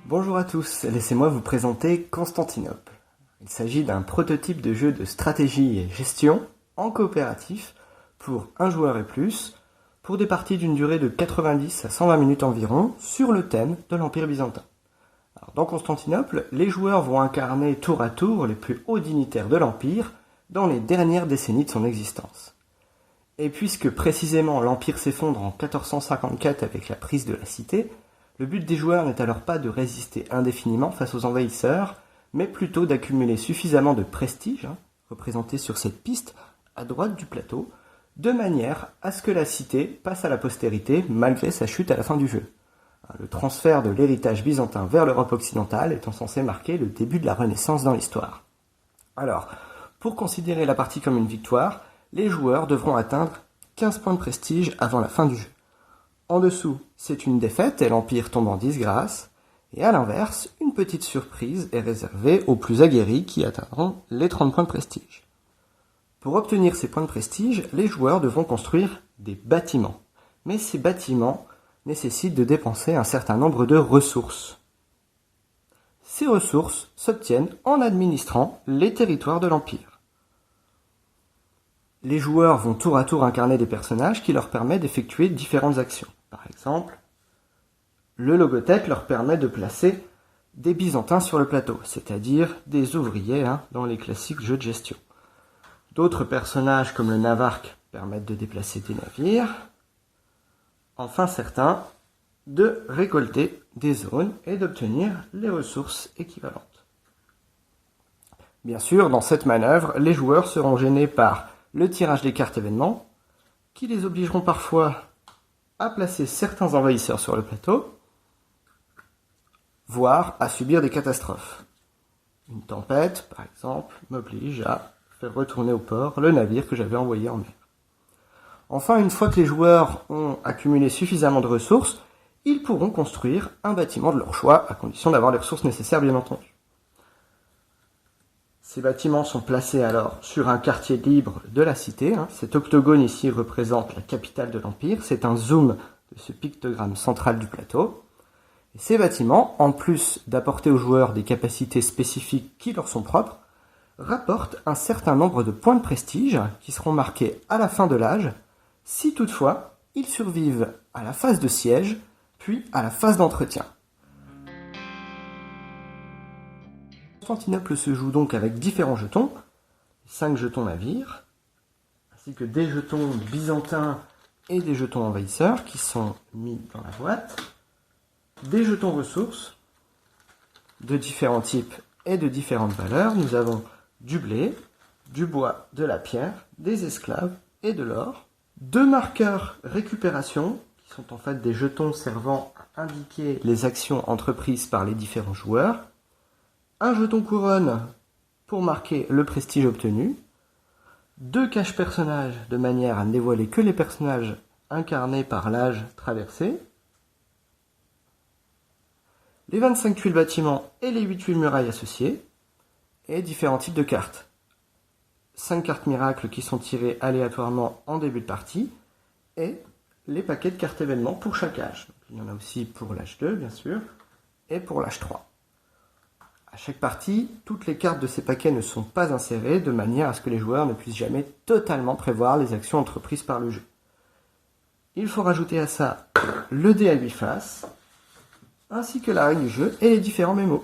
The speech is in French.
Bonjour à tous, laissez-moi vous présenter Constantinople. Il s'agit d'un prototype de jeu de stratégie et gestion en coopératif pour un joueur et plus, pour des parties d'une durée de 90 à 120 minutes environ sur le thème de l'Empire byzantin. Alors, dans Constantinople, les joueurs vont incarner tour à tour les plus hauts dignitaires de l'Empire dans les dernières décennies de son existence. Et puisque précisément l'Empire s'effondre en 1454 avec la prise de la cité, le but des joueurs n'est alors pas de résister indéfiniment face aux envahisseurs, mais plutôt d'accumuler suffisamment de prestige, représenté sur cette piste à droite du plateau, de manière à ce que la cité passe à la postérité malgré sa chute à la fin du jeu. Le transfert de l'héritage byzantin vers l'Europe occidentale étant censé marquer le début de la Renaissance dans l'histoire. Alors, pour considérer la partie comme une victoire, les joueurs devront atteindre 15 points de prestige avant la fin du jeu. En dessous, c'est une défaite et l'Empire tombe en disgrâce, et à l'inverse, une petite surprise est réservée aux plus aguerris qui atteindront les 30 points de prestige. Pour obtenir ces points de prestige, les joueurs devront construire des bâtiments. Mais ces bâtiments nécessitent de dépenser un certain nombre de ressources. Ces ressources s'obtiennent en administrant les territoires de l'Empire. Les joueurs vont tour à tour incarner des personnages qui leur permettent d'effectuer différentes actions. Par exemple, le logothèque leur permet de placer des Byzantins sur le plateau, c'est-à-dire des ouvriers dans les classiques jeux de gestion. D'autres personnages comme le navarque permettent de déplacer des navires. Enfin certains, de récolter des zones et d'obtenir les ressources équivalentes. Bien sûr, dans cette manœuvre, les joueurs seront gênés par le tirage des cartes événements, qui les obligeront parfois à placer certains envahisseurs sur le plateau, voire à subir des catastrophes. Une tempête, par exemple, m'oblige à faire retourner au port le navire que j'avais envoyé en mer. Enfin, une fois que les joueurs ont accumulé suffisamment de ressources, ils pourront construire un bâtiment de leur choix, à condition d'avoir les ressources nécessaires, bien entendu. Ces bâtiments sont placés alors sur un quartier libre de la cité. Cet octogone ici représente la capitale de l'Empire. C'est un zoom de ce pictogramme central du plateau. Et ces bâtiments, en plus d'apporter aux joueurs des capacités spécifiques qui leur sont propres, rapportent un certain nombre de points de prestige qui seront marqués à la fin de l'âge, si toutefois ils survivent à la phase de siège, puis à la phase d'entretien. Constantinople se joue donc avec différents jetons, 5 jetons navires, ainsi que des jetons byzantins et des jetons envahisseurs qui sont mis dans la boîte, des jetons ressources de différents types et de différentes valeurs. Nous avons du blé, du bois, de la pierre, des esclaves et de l'or, 2 marqueurs récupération, qui sont en fait des jetons servant à indiquer les actions entreprises par les différents joueurs, un jeton couronne pour marquer le prestige obtenu, 2 caches personnages de manière à ne dévoiler que les personnages incarnés par l'âge traversé, les 25 tuiles bâtiments et les 8 tuiles murailles associées, et différents types de cartes. 5 cartes miracles qui sont tirées aléatoirement en début de partie, et les paquets de cartes événements pour chaque âge. Donc, il y en a aussi pour l'âge 2, bien sûr, et pour l'âge 3. À chaque partie, toutes les cartes de ces paquets ne sont pas insérées de manière à ce que les joueurs ne puissent jamais totalement prévoir les actions entreprises par le jeu. Il faut rajouter à ça le dé à 8 faces, ainsi que la règle du jeu et les différents mémos.